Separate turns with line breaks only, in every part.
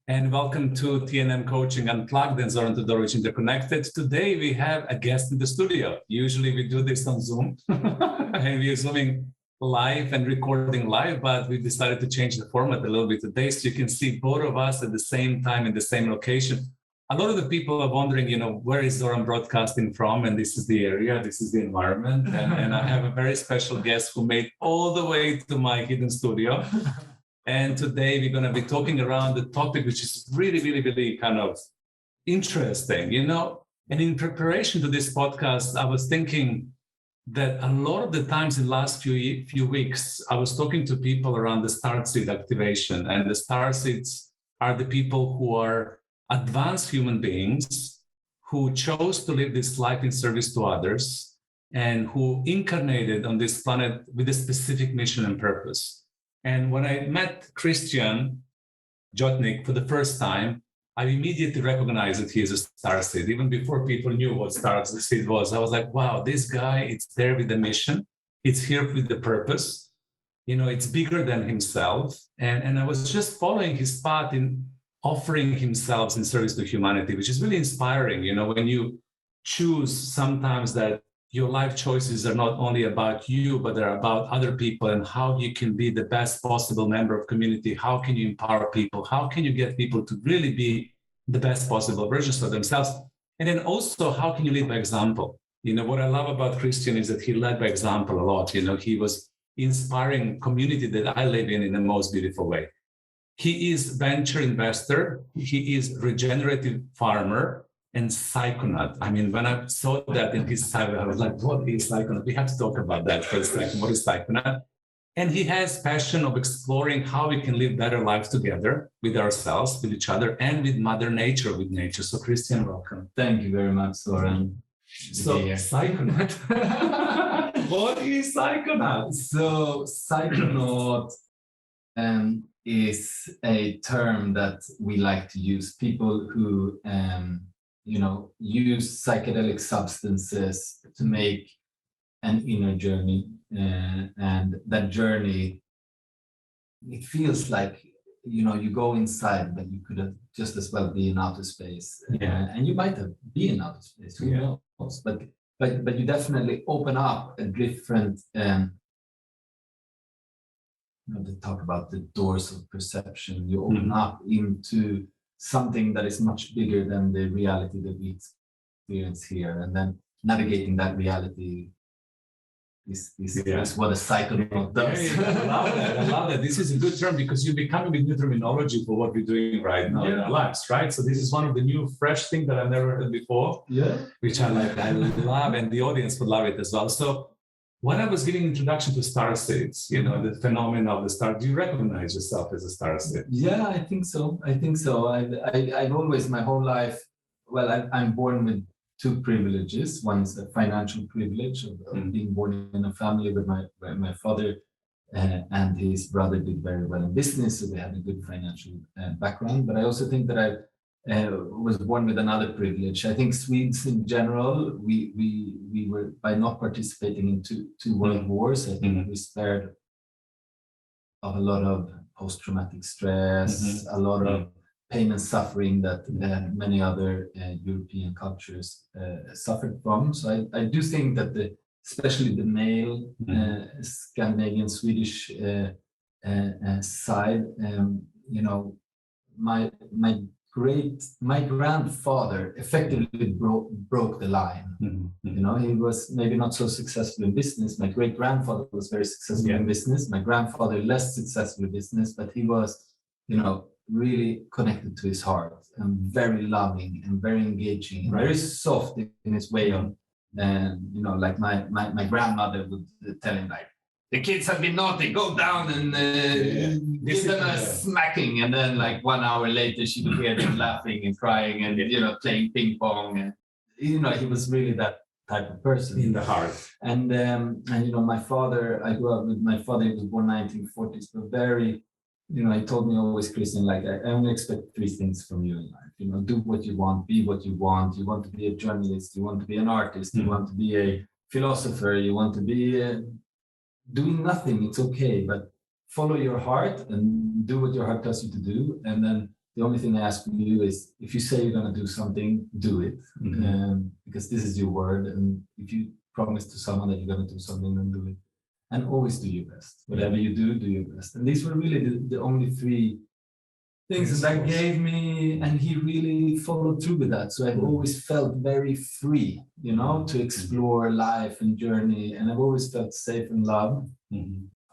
And welcome to TNM Coaching Unplugged and Zoran Todorovic Interconnected. Today we have a guest in the studio. Usually we do this on Zoom and we're Zooming live and recording live, but we decided to change the format a little bit today so you can see both of us at the same time in the same location. A lot of the people are wondering, where is Zoran broadcasting from? And this is the area, this is the environment. And I have a very special guest who made all the way to my hidden studio. And today we're going to be talking around the topic, which is really, really, really kind of interesting, And in preparation to this podcast, I was thinking that a lot of the times in the last few weeks, I was talking to people around the starseed activation. And the starseeds are the people who are advanced human beings who chose to live this life in service to others and who incarnated on this planet with a specific mission and purpose. And when I met Christian Jochnick for the first time, I immediately recognized that he is a starseed. Even before people knew what starseed was, I was like, wow, this guy, it's there with a mission. It's here with the purpose. It's bigger than himself. And I was just following his path in offering himself in service to humanity, which is really inspiring. When you choose sometimes that your life choices are not only about you, but they're about other people and how you can be the best possible member of community. How can you empower people? How can you get people to really be the best possible versions of themselves? And then also, how can you lead by example? What I love about Christian is that he led by example a lot. He was inspiring community that I live in the most beautiful way. He is venture investor. He is regenerative farmer and psychonaut. I mean, when I saw that in his site, I was like, what is psychonaut? We have to talk about that for a second. What is psychonaut? And he has passion of exploring how we can live better lives together with ourselves, with each other, and with Mother Nature, with nature. So Christian, welcome.
Thank you very much, Soren.
So psychonaut. What is psychonaut?
So psychonaut is a term that we like to use. People who use psychedelic substances to make an inner journey, and that journey, it feels like you go inside, but you could have just as well be in outer space, and you might have been in outer space, who knows? But you definitely open up a different. They talk about the doors of perception. You open up into something that is much bigger than the reality that we experience here, and then navigating that reality is what a psychonaut does.
I love that. This is a good term because you're becoming a new terminology for what we're doing right now in our lives, right? So this is one of the new, fresh things that I've never heard before, which I like. I love, and the audience would love it as well. So when I was giving introduction to starseeds, the phenomenon of the star, do you recognize yourself as a starseed?
Yeah, I think so. I've always, my whole life, I'm born with two privileges. One is the financial privilege of being born in a family with my father and his brother did very well in business, so they had a good financial background. But I also think that I was born with another privilege. I think Swedes in general, we were, by not participating in two world wars, I think we spared of a lot of post-traumatic stress, a lot of pain and suffering that many other European cultures suffered from. So I do think that especially the male Scandinavian Swedish side, my grandfather effectively broke the line. He was maybe not so successful in business. My great grandfather was very successful in business. My grandfather less successful in business, but he was, really connected to his heart and very loving and very engaging and very soft in his way of, like my grandmother would tell him, like, the kids have been naughty, go down and give them a smacking. And then like 1 hour later, she would hear them laughing and crying and, playing ping pong. And, he was really that type of person.
In the heart.
And my father, I grew up with my father. He was born 1940s, but very, he told me always, Christian, like, I only expect 3 things from you in life. Do what you want, be what you want. You want to be a journalist, you want to be an artist, you want to be a philosopher, you want to be doing nothing. It's okay, but follow your heart and do what your heart tells you to do. And then the only thing I ask from you is, if you say you're going to do something, do it. Because this is your word. And if you promise to someone that you're going to do something, then do it. And always do your best. Whatever you do, do your best. And these were really the only three things, and that gave me, and he really followed through with that. So I've always felt very free, to explore life and journey. And I've always felt safe and loved.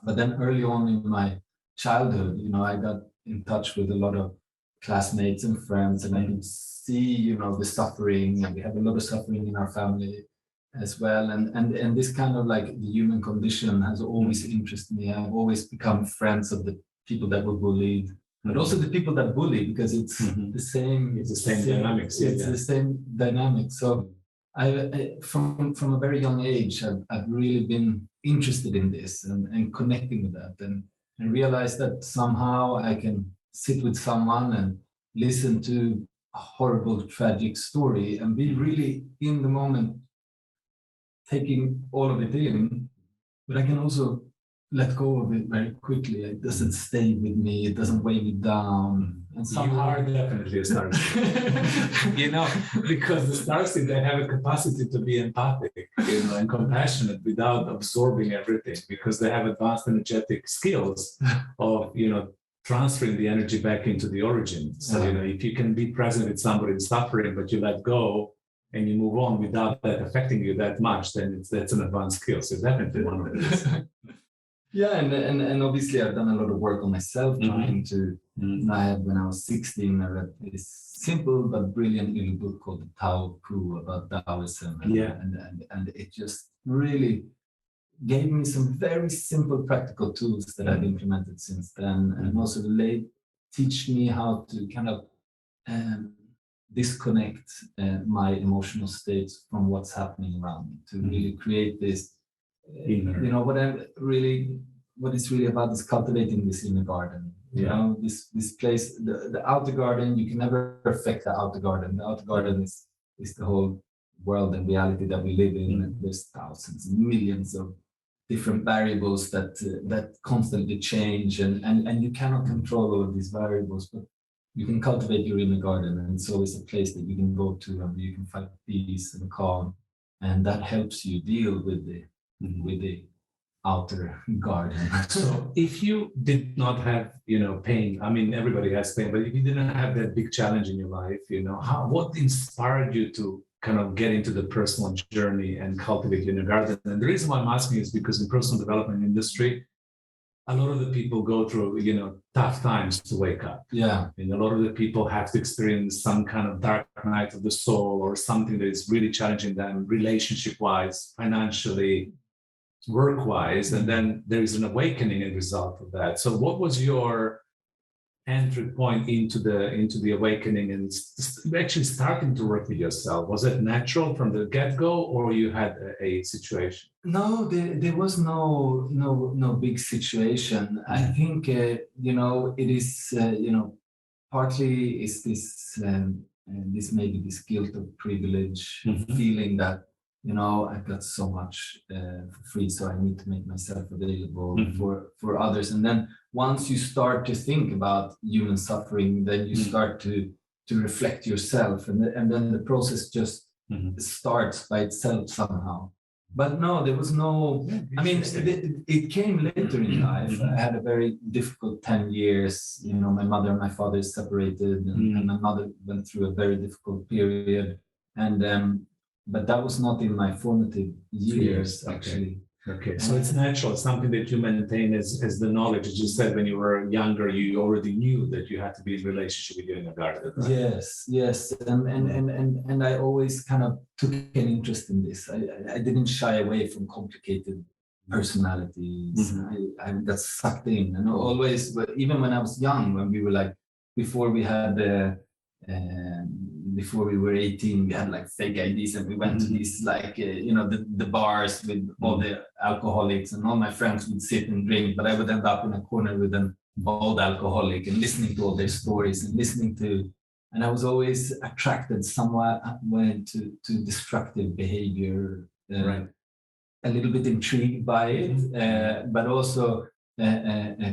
But then early on in my childhood, I got in touch with a lot of classmates and friends, and I could see, the suffering, and we have a lot of suffering in our family as well. And this kind of like the human condition has always interested me. I've always become friends of the people that were bullied, but also the people that bully, because it's the same.
It's the same dynamics.
It's the same dynamics. So I from a very young age, I've really been interested in this and connecting with that, and realized that somehow I can sit with someone and listen to a horrible, tragic story and be really in the moment, taking all of it in, but I can also let go of it very quickly. It doesn't stay with me. It doesn't weigh me down. And somehow...
You are definitely a Starseed. Because the Starseed, they have a capacity to be empathic, and compassionate without absorbing everything, because they have advanced energetic skills of, transferring the energy back into the origin. So, if you can be present with somebody suffering, but you let go and you move on without that affecting you that much, then that's an advanced skill. So definitely one of these.
Yeah, and obviously I've done a lot of work on myself, trying to. When I was 16, I read this simple but brilliant little book called The Tao Pru about Taoism, and it just really gave me some very simple practical tools that I've implemented since then, and also teach me how to kind of disconnect my emotional states from what's happening around me, to really create this. What it's really about is cultivating this inner garden. This place, the outer garden, you can never affect the outer garden. The outer garden is the whole world and reality that we live in. And there's thousands and millions of different variables that constantly change, and you cannot control all of these variables, but you can cultivate your inner garden, and it's always a place that you can go to and you can find peace and calm, and that helps you deal with the outer garden.
So if you did not have, pain, I mean, everybody has pain, but if you didn't have that big challenge in your life, what inspired you to kind of get into the personal journey and cultivate your inner garden? And the reason why I'm asking is because in personal development industry, a lot of the people go through, tough times to wake up.
Yeah.
And a lot of the people have to experience some kind of dark night of the soul, or something that is really challenging them relationship-wise, financially, work-wise, and then there is an awakening as a result of that. So what was your entry point into the awakening and actually starting to work with yourself? Was it natural from the get-go, or you had a situation?
No, there was no big situation. I think it is partly is this maybe this guilt of privilege, feeling that I've got so much for free, so I need to make myself available for others. And then once you start to think about human suffering, then you start to reflect yourself, and then the process just starts by itself somehow. But no, there was no. I mean, it came later in life. I had a very difficult 10 years. My mother and my father separated, and my mother went through a very difficult period, and. But that was not in my formative years, actually.
Okay, so it's natural. It's something that you maintain as the knowledge. As you said, when you were younger, you already knew that you had to be in relationship with your inner garden. Right?
Yes, and I always kind of took an interest in this. I didn't shy away from complicated personalities. I got sucked in, and always, but even when I was young, when we were like, before we were 18, we had like fake IDs, and we went to these like the bars with all the alcoholics, and all my friends would sit and drink, but I would end up in a corner with an old alcoholic and listening to all their stories and I was always attracted somewhat to destructive behavior,
right.
A little bit intrigued by it, but also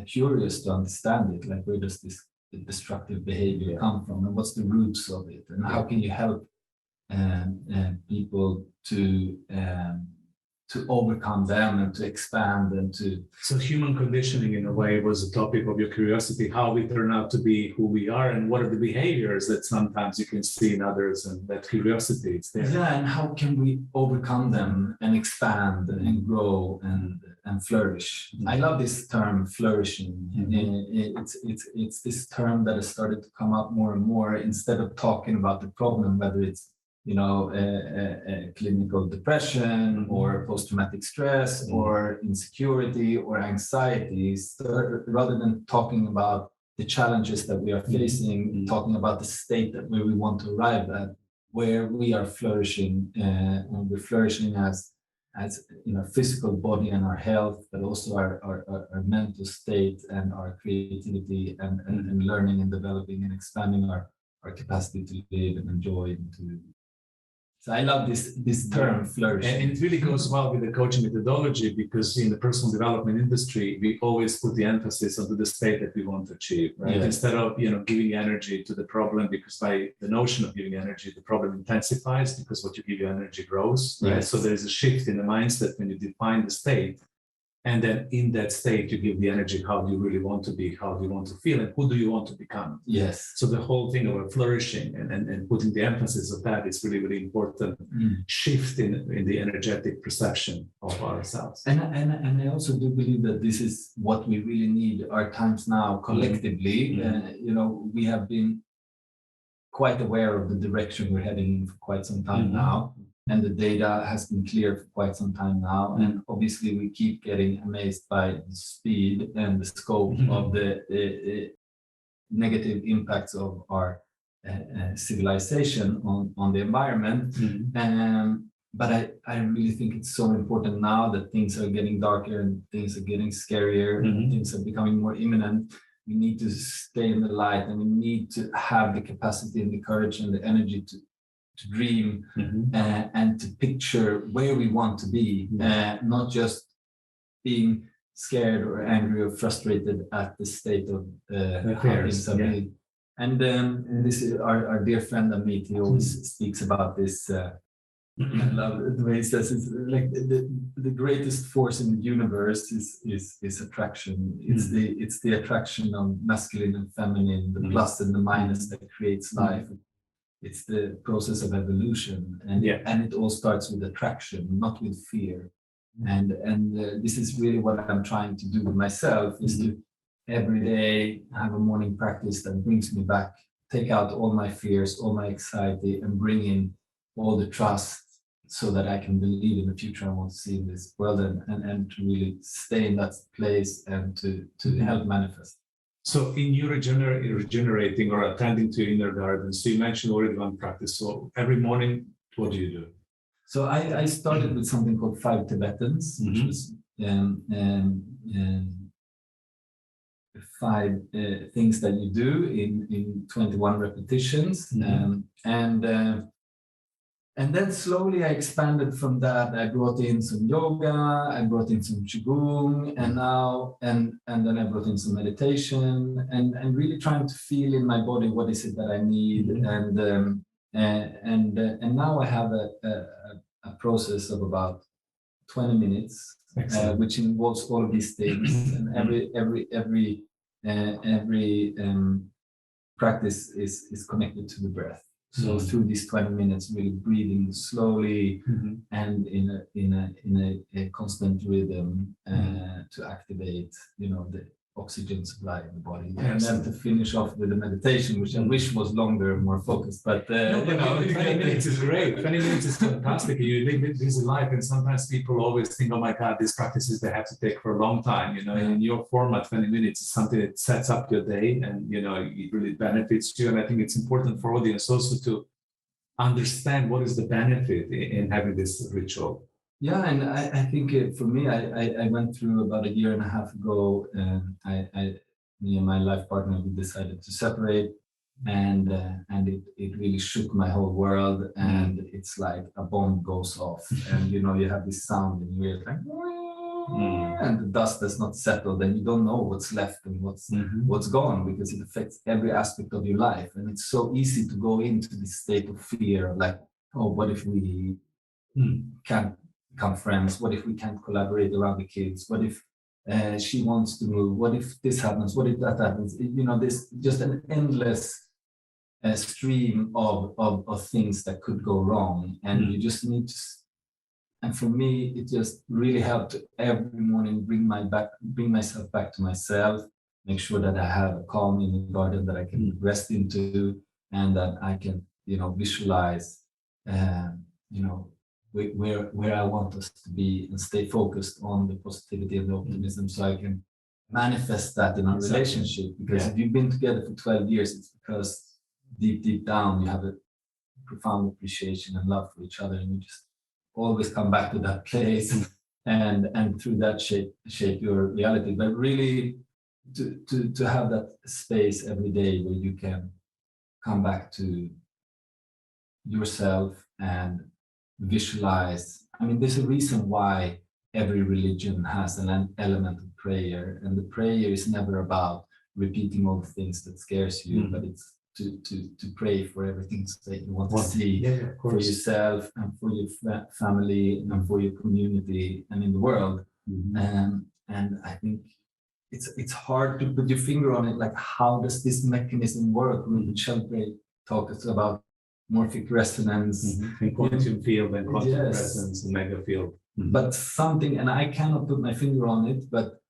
curious to understand it. Like, where does this destructive behavior come from, and what's the roots of it, and how can you help people to overcome them and to expand and to.
So human conditioning, in a way, was a topic of your curiosity, how we turn out to be who we are, and what are the behaviors that sometimes you can see in others, and that curiosity is there.
Yeah, and how can we overcome them and expand and grow and flourish. I love this term, flourishing. It's this term that has started to come up more and more, instead of talking about the problem, whether it's clinical depression or post-traumatic stress or insecurity or anxiety. So rather than talking about the challenges that we are facing, talking about the state that where we want to arrive at, where we are flourishing, and we're flourishing as physical body and our health, but also our mental state and our creativity and learning and developing and expanding our capacity to live and enjoy and to. So I love this term, flourishing.
And it really goes well with the coaching methodology, because in the personal development industry, we always put the emphasis onto the state that we want to achieve, right? Yes. Instead of giving energy to the problem, because by the notion of giving energy, the problem intensifies, because what you give your energy grows, right? Yes. So there's a shift in the mindset when you define the state. And then in that state, you give the energy, how do you really want to be, how do you want to feel, and who do you want to become?
Yes.
So the whole thing about flourishing and putting the emphasis of that is really, really important shift in the energetic perception of ourselves.
And I also do believe that this is what we really need our times now collectively. We have been quite aware of the direction we're heading in for quite some time now. And the data has been clear for quite some time now. And obviously we keep getting amazed by the speed and the scope of the negative impacts of our civilization on the environment. But I really think it's so important now that things are getting darker and things are getting scarier and things are becoming more imminent. We need to stay in the light, and we need to have the capacity and the courage and the energy to dream and to picture where we want to be, not just being scared or angry or frustrated at the state of how things are being. And this is our dear friend Amit. He always speaks about this. I love the way he says it's like the greatest force in the universe is attraction. It's the attraction of masculine and feminine, the plus and the minus that creates life. It's the process of evolution, and it all starts with attraction, not with fear. And this is really what I'm trying to do with myself, is to every day have a morning practice that brings me back, take out all my fears, all my anxiety, and bring in all the trust, so that I can believe in the future I want to see in this world, and to really stay in that place and to help manifest.
So in your regenerating or attending to your inner garden, so you mentioned already one practice. So every morning, what do you do?
So I started with something called 5 Tibetans, which was 5 things that you do in 21 repetitions. And then slowly I expanded from that. I brought in some yoga, I brought in some qigong, and then I brought in some meditation, and really trying to feel in my body what is it that I need. And now I have a process of about 20 minutes, which involves all of these things. And every practice is connected to the breath. So through these 20 minutes, really breathing slowly and in a constant rhythm to activate, the oxygen supply in the body. And then to finish off with the meditation, which I wish was longer and more focused. But 20
minutes is great. 20 minutes is fantastic. You live a busy life, and sometimes people always think, oh my God, these practices they have to take for a long time. In your format, 20 minutes is something that sets up your day, and it really benefits you. And I think it's important for audience also to understand what is the benefit in having this ritual.
Yeah, and I think for me, I went through about 1.5 years ago, me and my life partner, we decided to separate, and it really shook my whole world, and it's like a bomb goes off, and you have this sound in your ears, like, and the dust has not settled, and you don't know what's left and what's gone, because it affects every aspect of your life. And it's so easy to go into this state of fear, like, oh, what if we can't become friends? What if we can't collaborate around the kids? What if she wants to move? What if this happens? What if that happens? There's just an endless stream of things that could go wrong, and you just need to. And for me, it just really helped to every morning bring myself back to myself, make sure that I have a calm in the garden that I can rest into, and that I can, visualize, where I want us to be, and stay focused on the positivity and the optimism, so I can manifest that in our relationship. Because if you've been together for 12 years, it's because deep down you have a profound appreciation and love for each other, and you just always come back to that place, and through that shape your reality. But really to have that space every day where you can come back to yourself and visualize. I mean, there's a reason why every religion has an element of prayer, and the prayer is never about repeating all the things that scares you, but it's to pray for everything that you want to see for yourself and for your family and for your community and in the world. And I think it's hard to put your finger on it, like, how does this mechanism work? Ruben Sheldrake talks about morphic resonance,
and quantum field and quantum resonance and mega field.
But something, and I cannot put my finger on it, but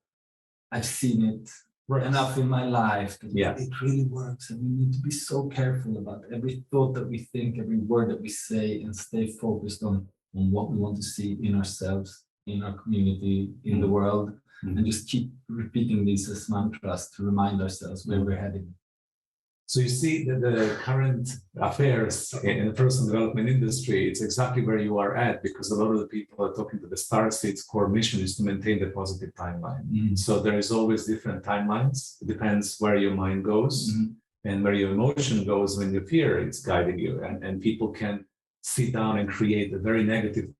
I've seen it enough in my life that it really works. And we need to be so careful about every thought that we think, every word that we say, and stay focused on what we want to see in ourselves, in our community, in the world, and just keep repeating these as mantras to remind ourselves where we're heading.
So you see that the current affairs in the personal development industry, it's exactly where you are at, because a lot of the people are talking to the Starseed's core mission is to maintain the positive timeline. So there is always different timelines. It depends where your mind goes and where your emotion goes when your fear is guiding you. And people can sit down and create a very negative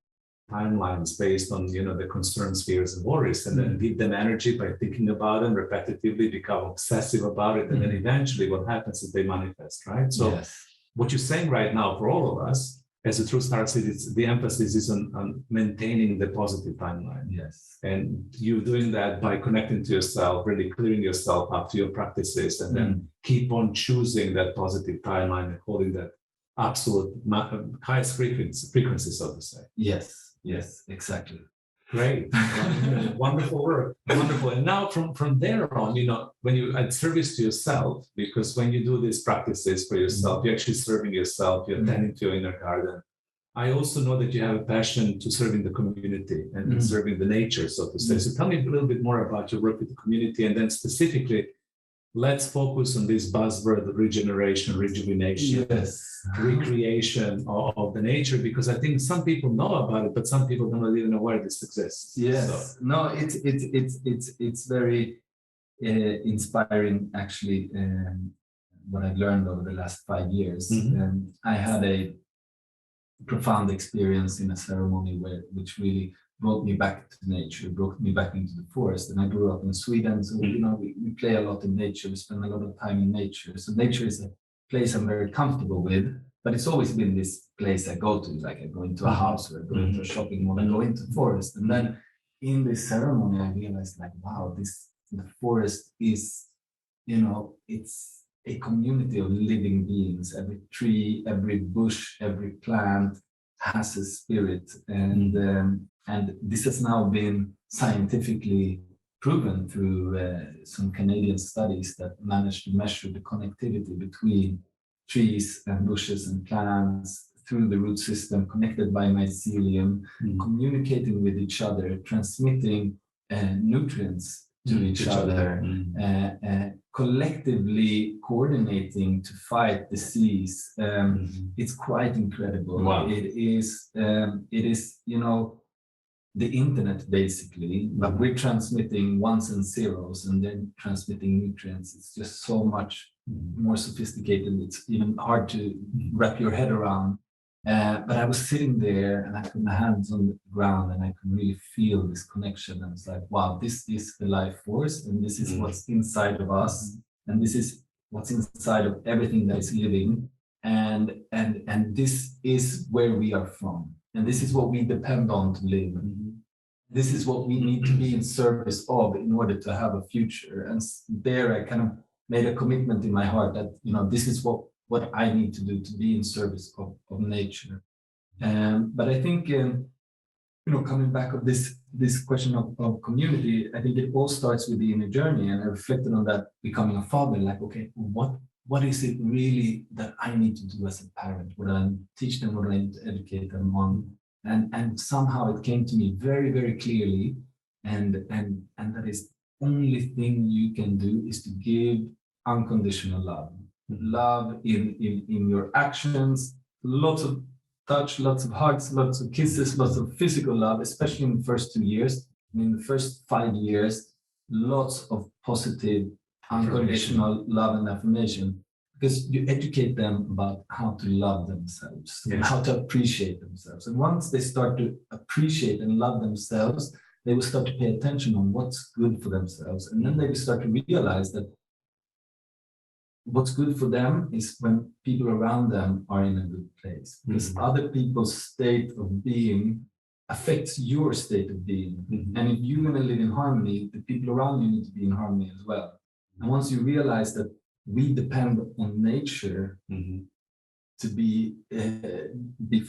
timelines based on the concerns, fears, and worries, and then give them energy by thinking about them repetitively, become obsessive about it, and then eventually what happens is they manifest, right? So what you're saying right now for all of us as a true Starseed, the emphasis is on maintaining the positive timeline. And you doing that by connecting to yourself, really clearing yourself up to your practices, and then keep on choosing that positive timeline and holding that absolute highest frequency, so to say.
Yes, exactly.
Great. Wonderful work. Wonderful. And now from there on, when you add service to yourself, because when you do these practices for yourself, you're actually serving yourself, you're tending to your inner garden. I also know that you have a passion to serving the community and serving the nature, so to say. So tell me a little bit more about your work with the community, and then specifically, let's focus on this buzzword of regeneration, rejuvenation, recreation of the nature, because I think some people know about it, but some people don't even know where this exists.
No, it's very inspiring, actually, what I've learned over the last 5 years. I had a profound experience in a ceremony which really brought me back to nature, brought me back into the forest. And I grew up in Sweden, so we play a lot in nature, we spend a lot of time in nature. So nature is a place I'm very comfortable with, but it's always been this place I go to, like I go into a house, or I go into a shopping mall, I go into the forest. And then in this ceremony, I realized, like, wow, the forest is, it's a community of living beings. Every tree, every bush, every plant has a spirit, and this has now been scientifically proven through some Canadian studies that managed to measure the connectivity between trees and bushes and plants through the root system, connected by mycelium, communicating with each other, transmitting nutrients to each other, collectively coordinating to fight disease. It's quite incredible.
Wow.
It is, the internet, basically, but we're transmitting ones and zeros and then transmitting nutrients. It's just so much more sophisticated. It's even hard to wrap your head around. But I was sitting there and I put my hands on the ground and I could really feel this connection. And it's like, wow, this is the life force, and this is what's inside of us, and this is what's inside of everything that is living. And this is where we are from. And this is what we depend on to live. This is what we need to be in service of in order to have a future. And there I kind of made a commitment in my heart that, this is what I need to do to be in service of nature. But I think, coming back of this question of community, I think it all starts with the inner journey. And I reflected on that becoming a father, like, okay, what is it really that I need to do as a parent? What do I teach them? What do I need to educate them on? And somehow it came to me very, very clearly. And that is the only thing you can do is to give unconditional love. Love in your actions, lots of touch, lots of hugs, lots of kisses, lots of physical love, especially in the first 2 years. In the first 5 years, lots of positive, unconditional love and affirmation, because you educate them about how to love themselves, and how to appreciate themselves. And once they start to appreciate and love themselves, they will start to pay attention on what's good for themselves. And then they will start to realize that what's good for them is when people around them are in a good place, because other people's state of being affects your state of being. And if you're going to live in harmony, the people around you need to be in harmony as well. And once you realize that we depend on nature to be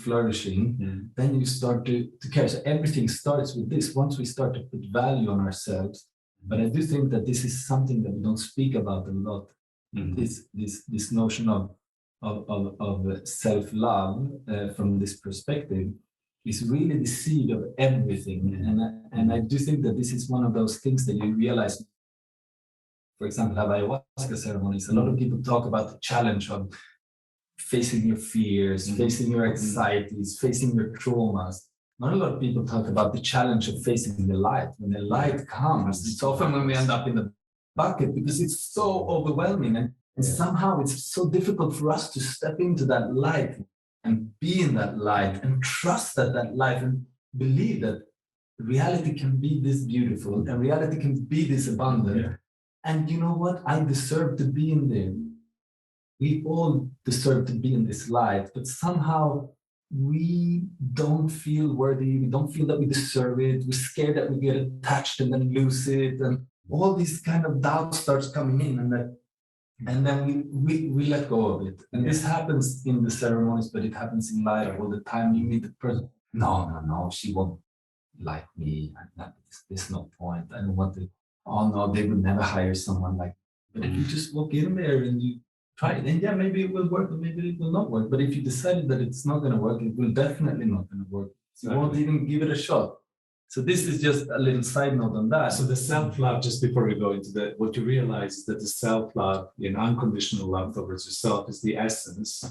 flourishing, then you start to care. So everything starts with this. Once we start to put value on ourselves, but I do think that this is something that we don't speak about a lot. This notion of self-love from this perspective is really the seed of everything. And I do think that this is one of those things that you realize. For example, have ayahuasca ceremonies. A lot of people talk about the challenge of facing your fears, facing your anxieties, facing your traumas. Not a lot of people talk about the challenge of facing the light. When the light comes, it's often when we end up in the bucket because it's so overwhelming. And somehow it's so difficult for us to step into that light and be in that light and trust that light and believe that reality can be this beautiful and reality can be this abundant. And you know what? I deserve to be in there. We all deserve to be in this light, but somehow we don't feel worthy. We don't feel that we deserve it. We're scared that we get attached and then lose it. And all these kind of doubts starts coming in, and then we let go of it. And this happens in the ceremonies, but it happens in life all the time. You meet the person. No, she won't like me. There's no point. I don't want to. Oh no, they would never hire someone like. But if you just walk in there and you try it, and maybe it will work, or maybe it will not work. But if you decided that it's not going to work, it will definitely not going to work. So you won't even give it a shot. So this is just a little side note on that.
So the self-love, just before we go into that, what you realize is that the self-love, unconditional love towards yourself, is the essence.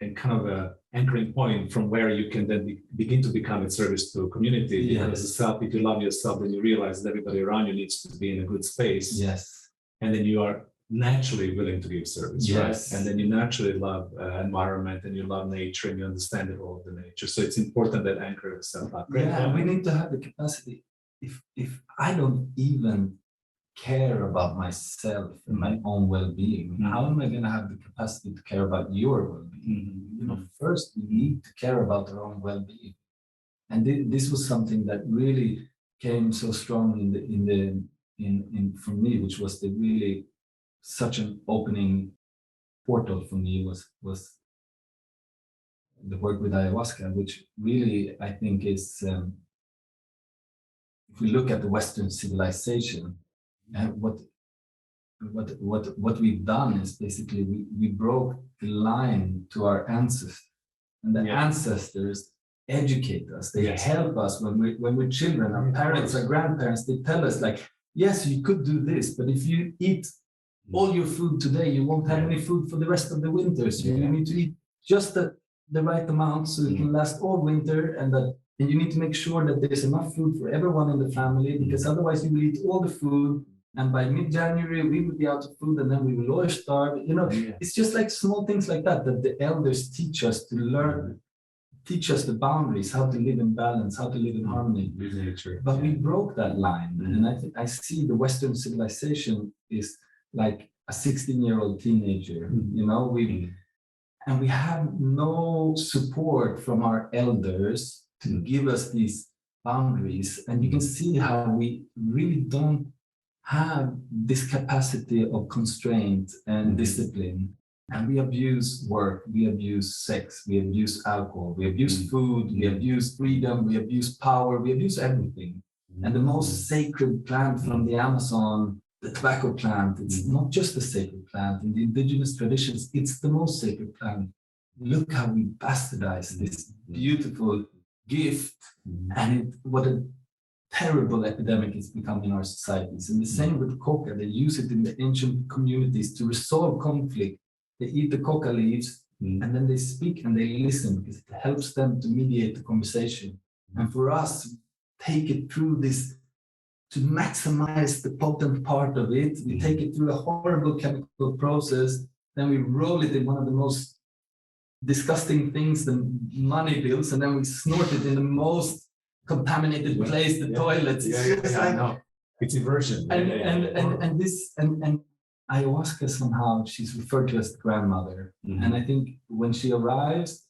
And kind of a anchoring point from where you can then begin to become in service to a community. Because the self, if you love yourself, then you realize that everybody around you needs to be in a good space. And then you are naturally willing to give service, right? And then you naturally love environment, and you love nature, and you understand the role of the nature. So it's important that anchor of self-love.
We need to have the capacity. If I don't even care about myself and my own well-being, how am I going to have the capacity to care about your well-being? First we need to care about our own well-being. And this was something that really came so strong in for me, which was the really such an opening portal for me was the work with ayahuasca, which really I think is, if we look at the Western civilization, what we've done is basically we broke the line to our ancestors, and the ancestors educate us. They help us when we're children. Our parents, our grandparents, they tell us like, yes, you could do this, but if you eat all your food today, you won't have any food for the rest of the winter. So you need to eat just the right amount so it can last all winter, and you need to make sure that there's enough food for everyone in the family, because otherwise you will eat all the food, and by mid-January we will be out of food, and then we will all starve. It's just like small things like that the elders teach us to learn teach us the boundaries, how to live in balance, how to live in harmony.
With nature.
But we broke that line.
Mm.
And I see the Western civilization is like a 16-year-old teenager, you know, and we have no support from our elders to give us these boundaries. And you can see how we really don't have this capacity of constraint and discipline. And we abuse work, we abuse sex, we abuse alcohol, we abuse food, we abuse freedom, we abuse power, we abuse everything. And the most sacred plant from the Amazon, the tobacco plant, it's not just a sacred plant. In the indigenous traditions, it's the most sacred plant. Look how we bastardize this beautiful gift, and what a terrible epidemic it's become in our societies. And the same with coca. They use it in the ancient communities to resolve conflict. They eat the coca leaves, and then they speak and they listen because it helps them to mediate the conversation. And for us, take it through this to maximize the potent part of it. We take it through a horrible chemical process, then we roll it in one of the most disgusting things, the money bills, and then we snort it in the most contaminated place, the toilets.
It's inversion.
And ayahuasca somehow she's referred to as the grandmother. And I think when she arrives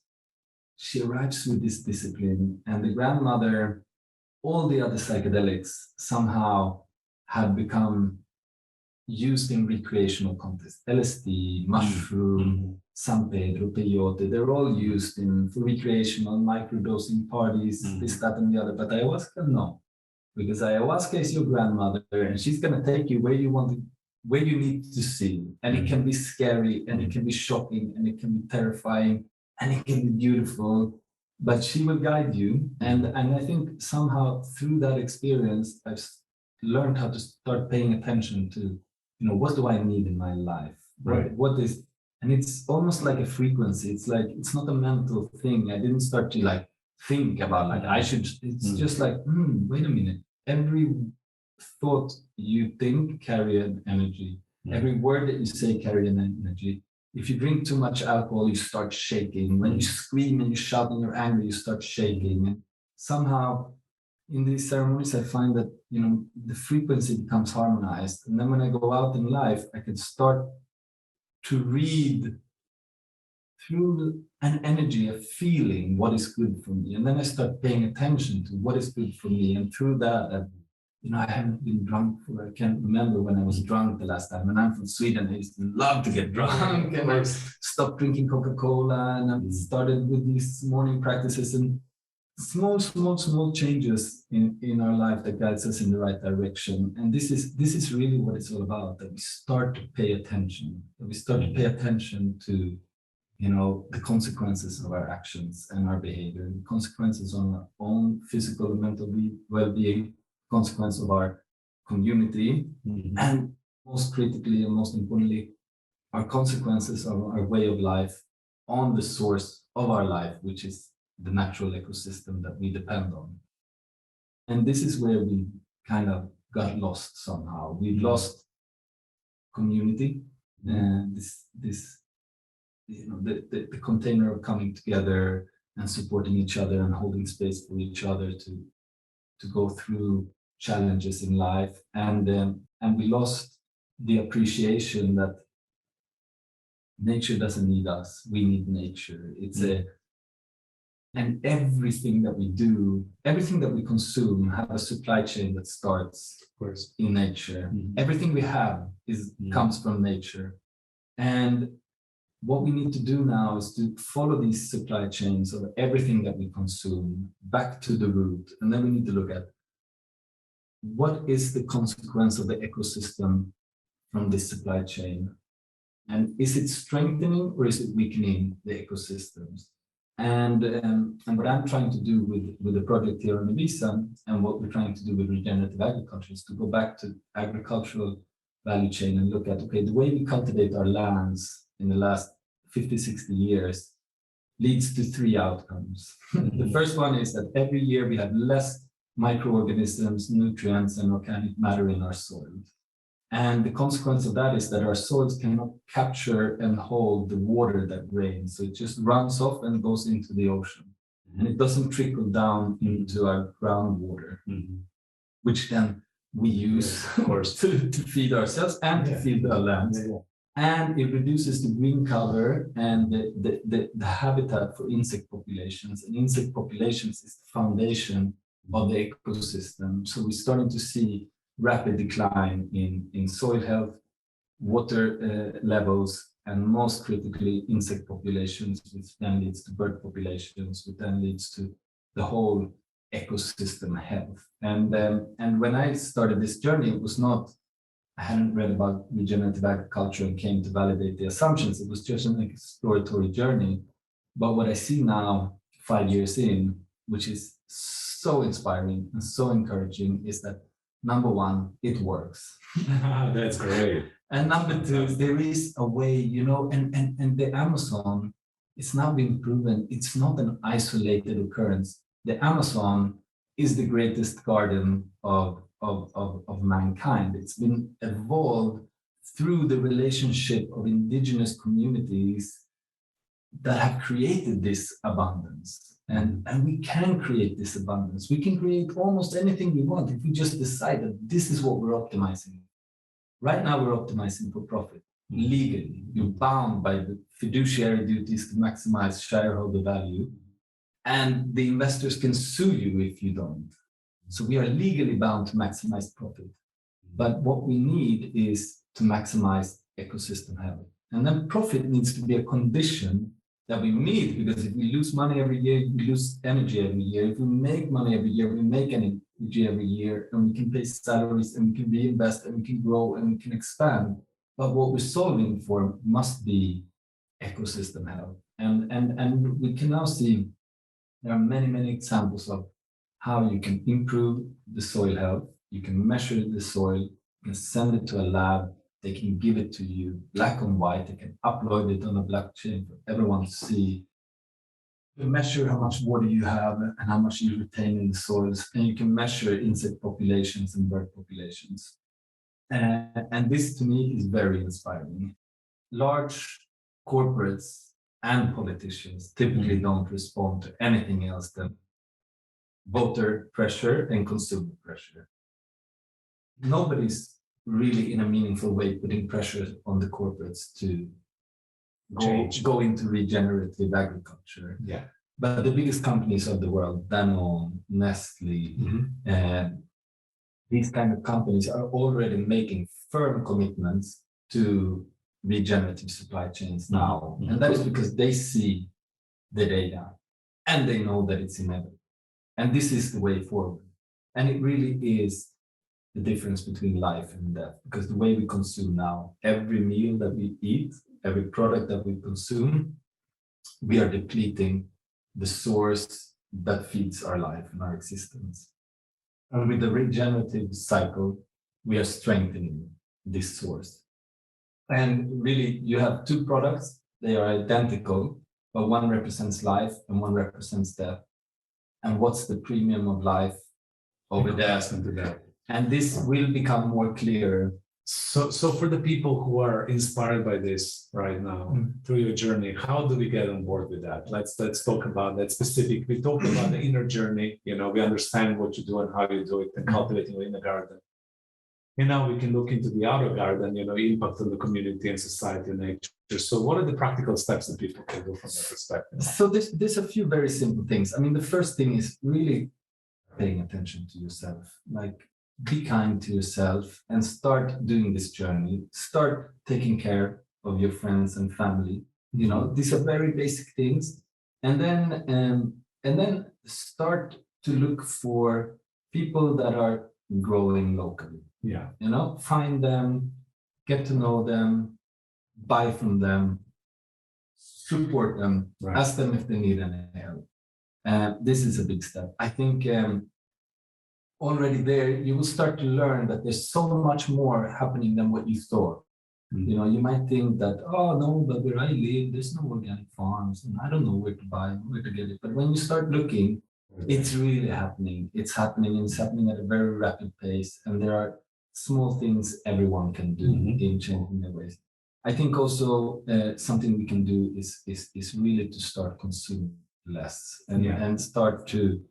with this discipline, and the grandmother, all the other psychedelics somehow have become used in recreational context. LSD, mushroom, San Pedro, peyote, they're all used for recreational microdosing parties, this, that, and the other. But ayahuasca, no. Because ayahuasca is your grandmother, and she's going to take you where you want to, where you need to see. And it can be scary, and it can be shocking, and it can be terrifying, and it can be beautiful. But she will guide you. And I think somehow through that experience, I've learned how to start paying attention to, what do I need in my life?
Right.
What is, and it's almost like a frequency. It's like, it's not a mental thing. I didn't start to think about I should, it's just like, wait a minute. Every thought you think carry an energy. Every word that you say carry an energy. If you drink too much alcohol, you start shaking. When you scream and you shout and you're angry, you start shaking. And somehow in these ceremonies, I find that, the frequency becomes harmonized. And then when I go out in life, I can start to read through an energy, a feeling, what is good for me. And then I start paying attention to what is good for me. And through that, I haven't been drunk I can't remember when I was drunk the last time. And I'm from Sweden. I used to love to get drunk. And I stopped drinking Coca-Cola. And I started with these morning practices and small changes in our life that guides us in the right direction. And this is really what it's all about, that we start to pay attention. That we start to pay attention to the consequences of our actions and our behavior, the consequences on our own physical and mental well-being, consequence of our community, and most critically and most importantly, our consequences of our way of life on the source of our life, which is the natural ecosystem that we depend on. And this is where we kind of got lost somehow. We've lost community, and the container of coming together and supporting each other and holding space for each other to go through challenges in life, and we lost the appreciation that nature doesn't need us, we need nature. And everything that we do, everything that we consume, have a supply chain that starts, of course, in nature. Everything we have comes from nature, and what we need to do now is to follow these supply chains of everything that we consume back to the root, and then we need to look at what is the consequence of the ecosystem from this supply chain? And is it strengthening or is it weakening the ecosystems? And what I'm trying to do with the project here on Ibiza, and what we're trying to do with regenerative agriculture, is to go back to agricultural value chain and look at, the way we cultivate our lands in the last 50, 60 years leads to three outcomes. The first one is that every year we have less microorganisms, nutrients, and organic matter in our soils. And the consequence of that is that our soils cannot capture and hold the water that rains. So it just runs off and goes into the ocean. and it doesn't trickle down into our groundwater, which then we use
of course.
to feed ourselves and to feed our lands. And it reduces the green cover and the habitat for insect populations. And insect populations is the foundation of the ecosystem. So we're starting to see rapid decline in soil health, water levels, and most critically insect populations, which then leads to bird populations, which then leads to the whole ecosystem health. And when I started this journey, it was not, I hadn't read about regenerative agriculture and came to validate the assumptions. It was just an exploratory journey. But what I see now, 5 years in, which is so inspiring and so encouraging, is that number one, it works.
That's great.
And number two, there is a way, and the Amazon, it's now been proven, it's not an isolated occurrence. The Amazon is the greatest garden of mankind. It's been evolved through the relationship of indigenous communities that have created this abundance. And we can create this abundance. We can create almost anything we want if we just decide that this is what we're optimizing. Right now, we're optimizing for profit. Legally, you're bound by the fiduciary duties to maximize shareholder value, and the investors can sue you if you don't. So we are legally bound to maximize profit. But what we need is to maximize ecosystem health. And then profit needs to be a condition that we meet, because if we lose money every year, we lose energy every year. If we make money every year, we make energy every year, and we can pay salaries, and we can reinvest, and we can grow, and we can expand. But what we're solving for must be ecosystem health. And we can now see there are many, many examples of how you can improve the soil health. You can measure the soil, you can send it to a lab, they can give it to you black and white, they can upload it on a blockchain for everyone to see. You measure how much water you have and how much you retain in the soils, and you can measure insect populations and bird populations. And this to me is very inspiring. Large corporates and politicians typically don't respond to anything else than voter pressure and consumer pressure. Nobody's really in a meaningful way putting pressure on the corporates to go into regenerative agriculture.
Yeah.
But the biggest companies of the world, Danone, Nestle, these kind of companies are already making firm commitments to regenerative supply chains now. And that is because they see the data and they know that it's inevitable. And this is the way forward. And it really is the difference between life and death, because the way we consume now, every meal that we eat, every product that we consume, we are depleting the source that feeds our life and our existence. And with the regenerative cycle, we are strengthening this source. And really, you have two products, they are identical, but one represents life and one represents death. And what's the premium of life over death? And this will become more clear.
So for the people who are inspired by this right now through your journey, how do we get on board with that? Let's talk about that specific. We talked about the inner journey. We understand what you do and how you do it, and cultivating in the garden. Now we can look into the outer garden, impact on the community and society and nature. So what are the practical steps that people can do from that perspective?
So there's a few very simple things. I mean, the first thing is really paying attention to yourself. Like, be kind to yourself and start doing this journey. Start taking care of your friends and family. These are very basic things. And then start to look for people that are growing locally.
Yeah.
Find them, get to know them, buy from them, support them, ask them if they need any help. This is a big step. I think already there, you will start to learn that there's so much more happening than what you thought. You might think that, oh no, but where I live, there's no organic farms, and I don't know where to buy, where to get it. But when you start looking, it's really happening. It's happening, and it's happening at a very rapid pace. And there are small things everyone can do in changing their ways. I think also something we can do is really to start consuming. less and start to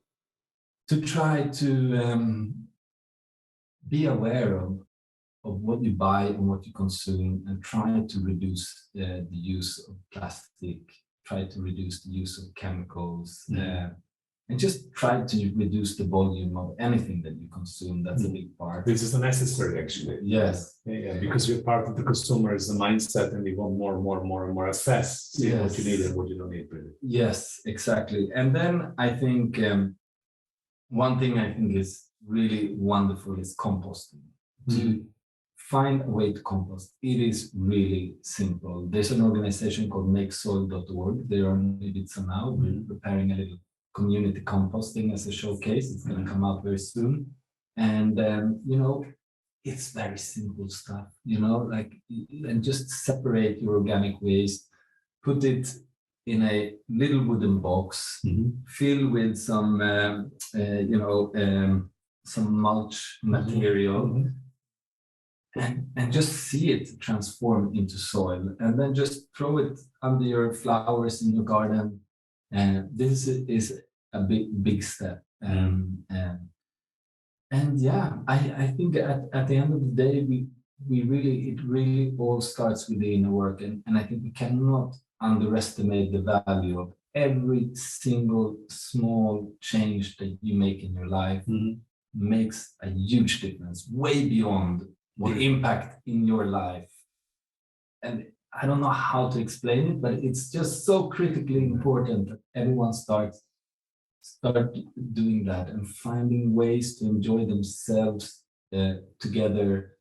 try to be aware of what you buy and what you consume, and try to reduce the use of plastic, try to reduce the use of chemicals, and just try to reduce the volume of anything that you consume. That's a big part.
This is necessary, actually.
Yes.
Yeah, because you're part of the consumer is the mindset, and you want more assess, see what you need and what you don't need, really.
Yes, exactly. And then I think one thing I think is really wonderful is composting. To find a way to compost. It is really simple. There's an organization called makesoil.org. They're on Ibiza now. We're preparing a little community composting as a showcase. It's going to come out very soon. And, it's very simple stuff, and just separate your organic waste, put it in a little wooden box, fill with some, some mulch material, and just see it transform into soil, and then just throw it under your flowers in your garden. And this is a big step. And yeah, I think at the end of the day, it really all starts with the inner work. And I think we cannot underestimate the value of every single small change that you make in your life makes a huge difference, way beyond the impact in your life. And I don't know how to explain it, but it's just so critically important that everyone start doing that and finding ways to enjoy themselves together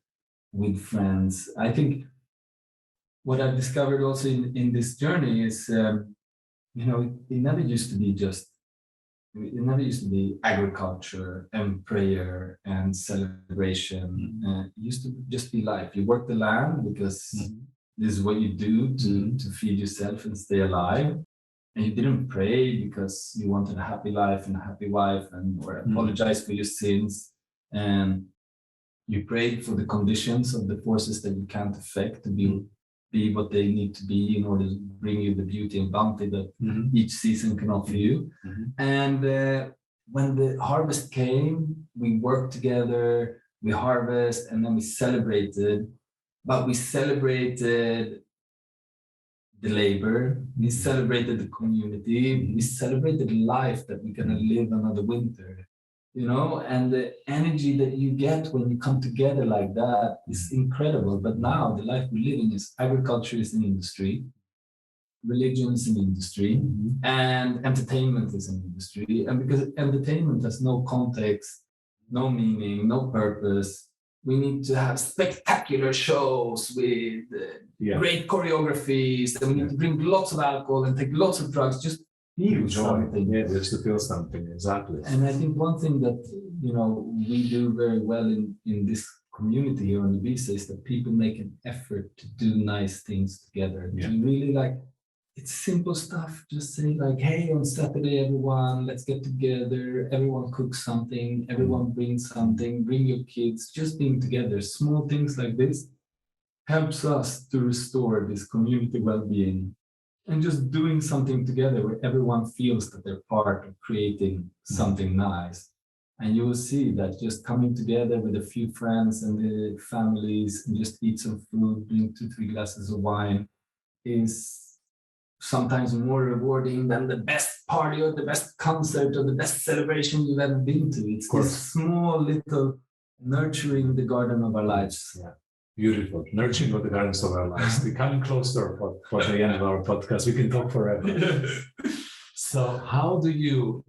with friends. I think what I've discovered also in this journey is, it never used to be agriculture and prayer and celebration. It used to just be life. You work the land because this is what you do to feed yourself and stay alive. And you didn't pray because you wanted a happy life and a happy wife or apologize for your sins. And you prayed for the conditions of the forces that you can't affect to be what they need to be in order to bring you the beauty and bounty that each season can offer you. And when the harvest came, we worked together, we harvest, and then we celebrated. But we celebrated the labor, we celebrated the community, we celebrated life, that we're gonna live another winter, and the energy that you get when you come together like that is incredible. But now the life we're living is agriculture is an industry, religion is an industry, and entertainment is an industry. And because entertainment has no context, no meaning, no purpose, we need to have spectacular shows with great choreographies, and we need to drink lots of alcohol and take lots of drugs, just feel something.
Yeah, just to feel something, exactly.
And I think one thing that, we do very well in this community here on Ibiza is that people make an effort to do nice things together. To really it's simple stuff. Just say hey, on Saturday, everyone, let's get together. Everyone cooks something. Everyone brings something. Bring your kids. Just being together. Small things like this helps us to restore this community well-being. And just doing something together where everyone feels that they're part of creating something nice. And you will see that just coming together with a few friends and the families and just eat some food, drink 2-3 glasses of wine is sometimes more rewarding than the best party or the best concert or the best celebration you've ever been to. It's this small little nurturing the garden of our lives.
Yeah, beautiful. Nurturing of the gardens of our lives. We're coming closer for the end of our podcast. We can talk forever. So how do you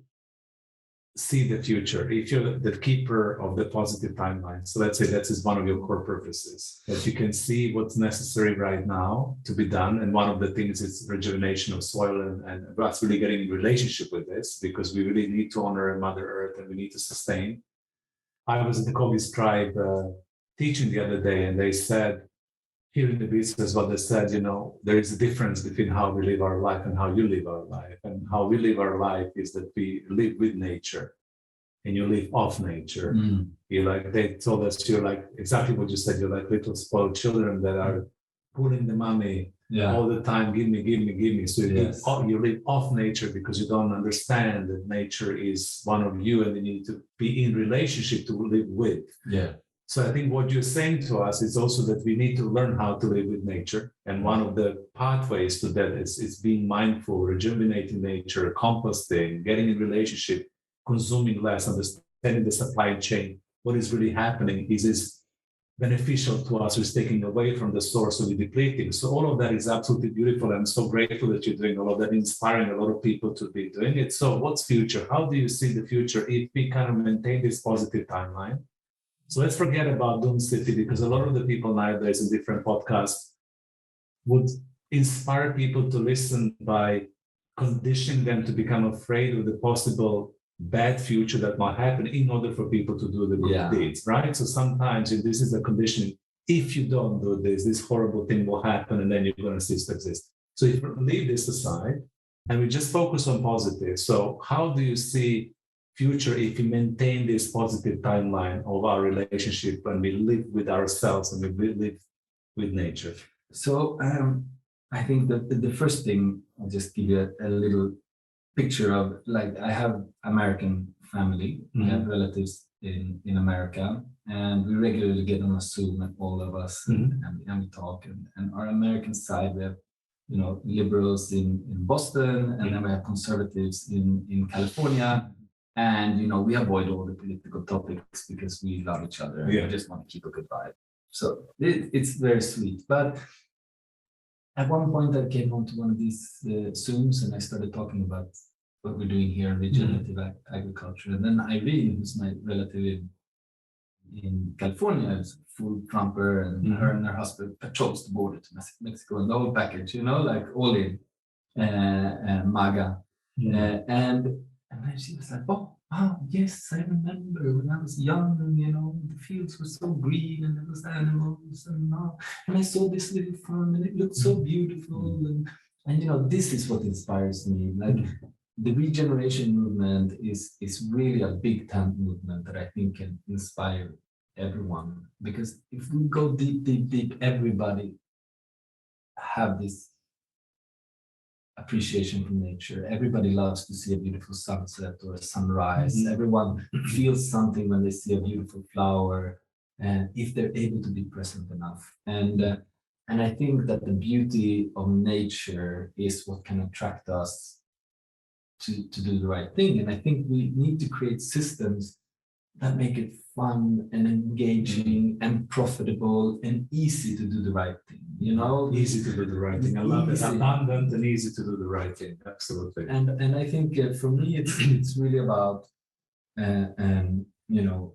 see the future if you're the keeper of the positive timeline? So let's say that is one of your core purposes, that you can see what's necessary right now to be done. And one of the things is rejuvenation of soil and us really getting in relationship with this, because we really need to honor Mother Earth and we need to sustain. I was at the Kogi's tribe teaching the other day, and they said, here in the business, what they said, there is a difference between how we live our life and how you live our life. And how we live our life is that we live with nature and you live off nature. They told us, you're like exactly what you said, you're like little spoiled children that are pulling the mommy all the time, give me, give me, give me. So
Yes.
you live off nature because you don't understand that nature is one of you and you need to be in relationship to live with.
Yeah.
So I think what you're saying to us is also that we need to learn how to live with nature. And one of the pathways to that is being mindful, rejuvenating nature, composting, getting in relationship, consuming less, understanding the supply chain. What is really happening is beneficial to us, is taking away from the source of the depleting. So all of that is absolutely beautiful. I'm so grateful that you're doing all of that, inspiring a lot of people to be doing it. So what's future? How do you see the future if we kind of maintain this positive timeline? So let's forget about Doom City, because a lot of the people nowadays in different podcasts would inspire people to listen by conditioning them to become afraid of the possible bad future that might happen in order for people to do the good deeds, right? So sometimes if this is a conditioning, if you don't do this horrible thing will happen and then you're going to cease to exist. So if we leave this aside and we just focus on positive, so how do you see future if we maintain this positive timeline of our relationship when we live with ourselves and we live with nature?
So I think that the first thing, I'll just give you a little picture of, like, I have American family, we have relatives in America, and we regularly get on a Zoom, and all of us, and we talk, and our American side, we have, you know, liberals in Boston, and then we have conservatives in California. And, you know, we avoid all the political topics because we love each other and we just want to keep a good vibe. So it's very sweet. But at one point I came onto one of these Zooms and I started talking about what we're doing here, regenerative agriculture. And then Irene, who's my relative in California, is a full Trumper, and her and her husband patrols the border to Mexico and the whole package, you know, like all in MAGA. And then she was like, oh, wow, yes, I remember when I was young, and, you know, the fields were so green and there was animals and I saw this little farm and it looked so beautiful. And you know, this is what inspires me. Like, the regeneration movement is really a big tent movement that I think can inspire everyone. Because if we go deep, everybody have this appreciation for nature. Everybody loves to see a beautiful sunset or a sunrise. Everyone feels something when they see a beautiful flower, and if they're able to be present enough. And I think that the beauty of nature is what can attract us to do the right thing. And I think we need to create systems that make it fun and engaging and profitable and easy to do the right thing, you know?
Easy to do the right thing. I love it. Abundant and easy to do the right thing. Absolutely.
And I think for me, it's really about, you know,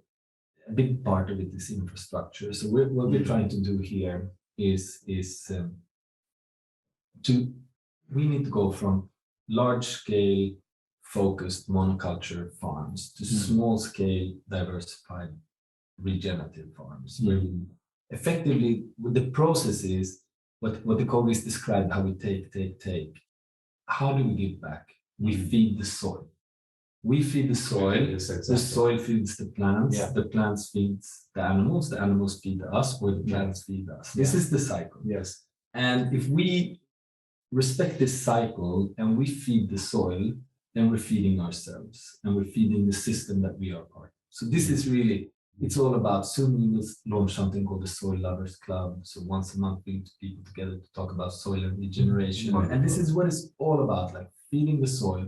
a big part of it is infrastructure. So what we're trying to do here is we need to go from large scale focused monoculture farms to small scale diversified regenerative farms, where we effectively, with the process is what the colleagues described, how we take. How do we give back? We feed the soil. We feed the soil, the soil feeds the plants, the plants feeds the animals feed us, or the plants feed us. This is the cycle.
Yes.
And if we respect this cycle and we feed the soil, then we're feeding ourselves and we're feeding the system that we are part of. So this is really, it's all about, soon we will launch something called the Soil Lovers Club. So once a month we get people together to talk about soil and regeneration. And this is what it's all about, like feeding the soil.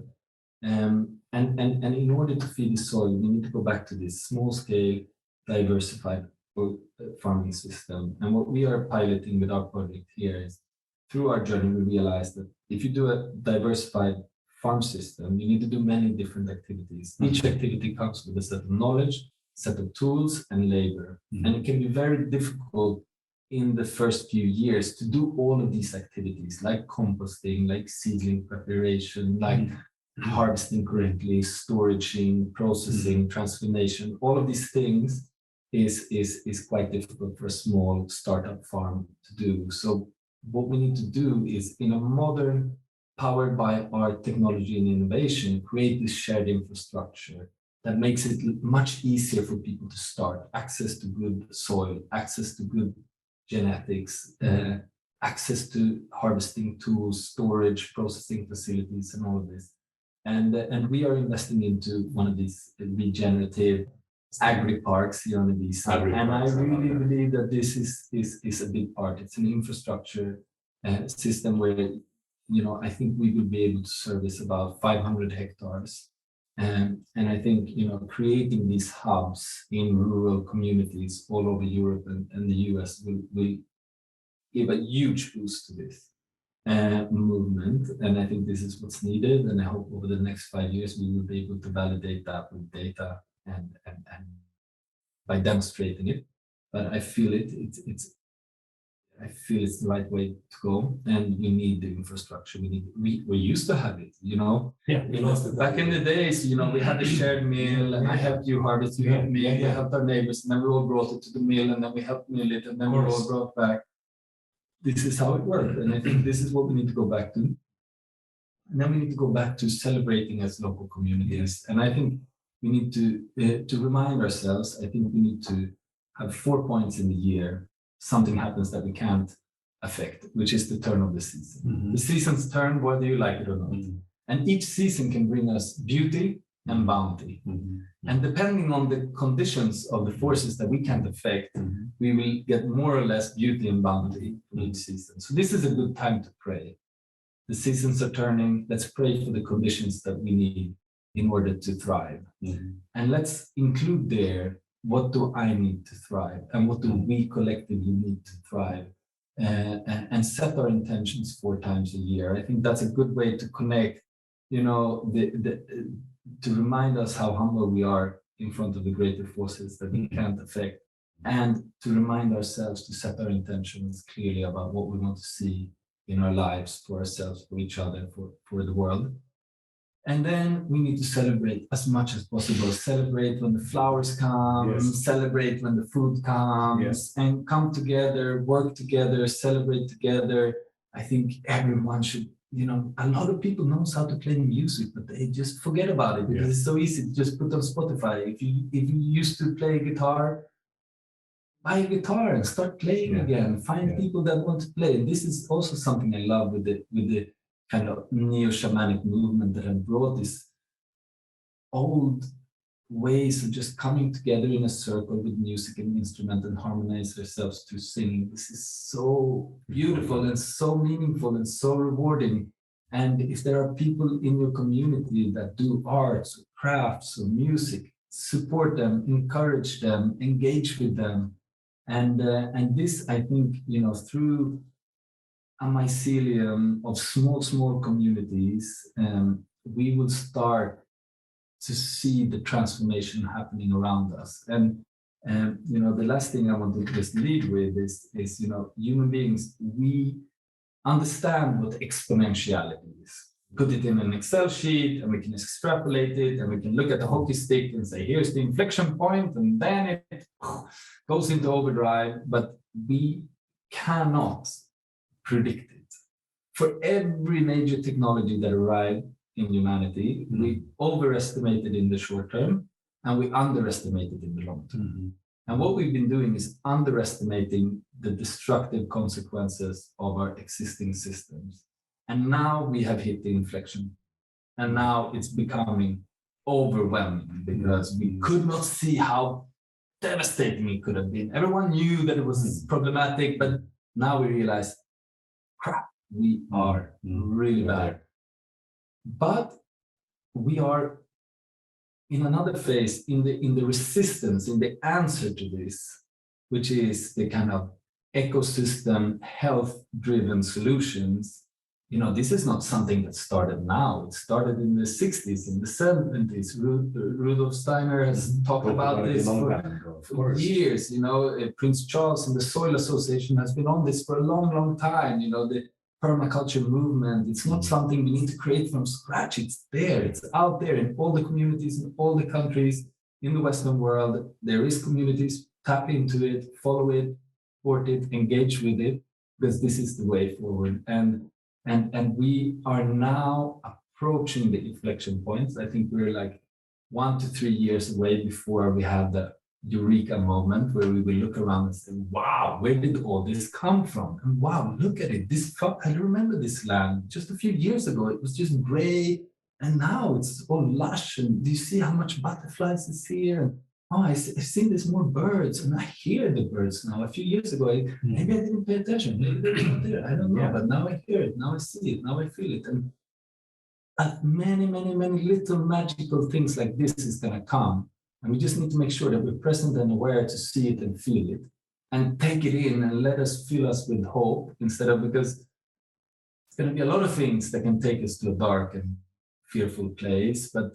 And in order to feed the soil, we need to go back to this small scale, diversified farming system. And what we are piloting with our project here is, through our journey, we realized that if you do a diversified farm system, you need to do many different activities. Each activity comes with a set of knowledge, set of tools, and labor. And it can be very difficult in the first few years to do all of these activities, like composting, like seedling preparation, like harvesting correctly, storaging, processing, transformation. All of these things is quite difficult for a small startup farm to do. So what we need to do is, in a modern, powered by our technology and innovation, create this shared infrastructure that makes it much easier for people to start, access to good soil, access to good genetics, access to harvesting tools, storage, processing facilities, and all of this. And we are investing into one of these regenerative agri-parks here on the east side. And I really believe that this is a big part. It's an infrastructure system where, I think we will be able to service about 500 hectares. And I think, creating these hubs in rural communities all over Europe and the US will give a huge boost to this movement. And I think this is what's needed. And I hope over the next 5 years, we will be able to validate that with data and by demonstrating it. But I feel I feel it's the right way to go, and we need the infrastructure. We used to have it,
Yeah.
Back in the days, we had a shared meal, and I helped you harvest, you helped me, we helped our neighbors, and then we all brought it to the mill, and then we helped mill it, and then we all brought back. This is how it worked, and I think this is what we need to go back to. And then we need to go back to celebrating as local communities. And I think we need to remind ourselves, I think we need to have 4 points in the year. Something happens that we can't affect, which is the turn of the season. Mm-hmm. The seasons turn whether you like it or not. Mm-hmm. And each season can bring us beauty and bounty. Mm-hmm. And depending on the conditions of the forces that we can't affect, mm-hmm. we will get more or less beauty and bounty from each season. So this is a good time to pray. The seasons are turning. Let's pray for the conditions that we need in order to thrive. Mm-hmm. And let's include there, what do I need to thrive? And what do we collectively need to thrive? And set our intentions 4 times a year. I think that's a good way to connect, to remind us how humble we are in front of the greater forces that we can't affect, and to remind ourselves to set our intentions clearly about what we want to see in our lives, for ourselves, for each other, for the world. And then we need to celebrate as much as possible. Celebrate when the flowers come, yes. Celebrate when the food comes, yes. And come together, work together, celebrate together. I think everyone should, a lot of people knows how to play music, but they just forget about it because it's so easy to just put on Spotify. If you used to play guitar, buy a guitar and start playing again. Find people that want to play. And this is also something I love with the kind of neo-shamanic movement that have brought this old ways of just coming together in a circle with music and instrument and harmonize ourselves to sing. This is so beautiful and so meaningful and so rewarding. And if there are people in your community that do arts or crafts or music, support them, encourage them, engage with them. And this, I think, through a mycelium of small communities, we will start to see the transformation happening around us. And the last thing I want to just lead with is human beings, we understand what exponentiality is. Put it in an Excel sheet and we can extrapolate it, and we can look at the hockey stick and say, here's the inflection point, and then it goes into overdrive, but we cannot predict it. For every major technology that arrived in humanity, we overestimated in the short term and we underestimated in the long term. Mm-hmm. And what we've been doing is underestimating the destructive consequences of our existing systems. And now we have hit the inflection. And now it's becoming overwhelming because we could not see how devastating it could have been. Everyone knew that it was problematic, but now we realize, crap, we are really bad. But we are in another phase, in the resistance, in the answer to this, which is the kind of ecosystem health-driven solutions. This is not something that started now. It started in the 60s, in the 70s. Rudolf Steiner has talked about this for years. Prince Charles and the Soil Association has been on this for a long time. The permaculture movement, it's not something we need to create from scratch. It's there, it's out there in all the communities, in all the countries in the Western world. There is communities, tap into it, follow it, support it, engage with it, because this is the way forward. And we are now approaching the inflection points. I think we're like 1 to 3 years away before we have the eureka moment where we will look around and say, wow, where did all this come from? And wow, look at it. I remember this land just a few years ago. It was just gray. And now it's all lush. And do you see how much butterflies is here? And oh, I see there's more birds. And I hear the birds now. A few years ago, maybe I didn't pay attention. Maybe they're not there. I don't know. But now I hear it. Now I see it. Now I feel it. And many, many, many little magical things like this is going to come. And we just need to make sure that we're present and aware to see it and feel it and take it in and let us fill us with hope instead of, because it's going to be a lot of things that can take us to a dark and fearful place. But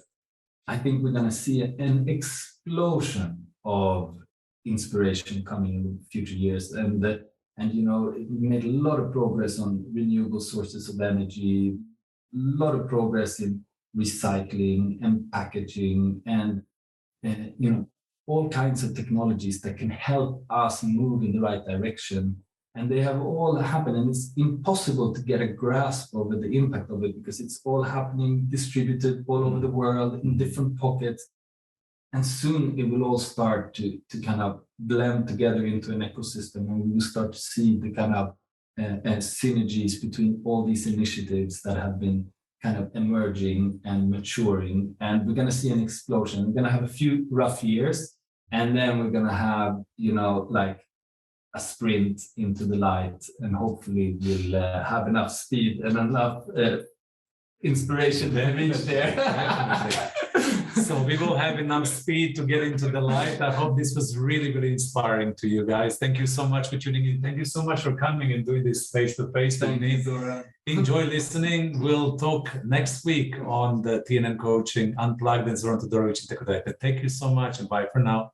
I think we're going to see an explosion of inspiration coming in the future years. And you know, we made a lot of progress on renewable sources of energy, a lot of progress in recycling and packaging and you know, all kinds of technologies that can help us move in the right direction. And they have all happened, and it's impossible to get a grasp of the impact of it because it's all happening distributed all over the world in different pockets. And soon it will all start to kind of blend together into an ecosystem, and we will start to see the kind of synergies between all these initiatives that have been kind of emerging and maturing. And we're going to see an explosion. We're going to have a few rough years, and then we're going to have, you know, like a sprint into the light, and hopefully we'll have enough speed and enough inspiration to reach there.
So we will have enough speed to get into the light. I hope this was really, really inspiring to you guys. Thank you so much for tuning in. Thank you so much for coming and doing this face-to-face with me. Enjoy listening. We'll talk next week on the TNM Coaching Unplugged and Zoran Todorovic Interconnected. Thank you so much, and bye for now.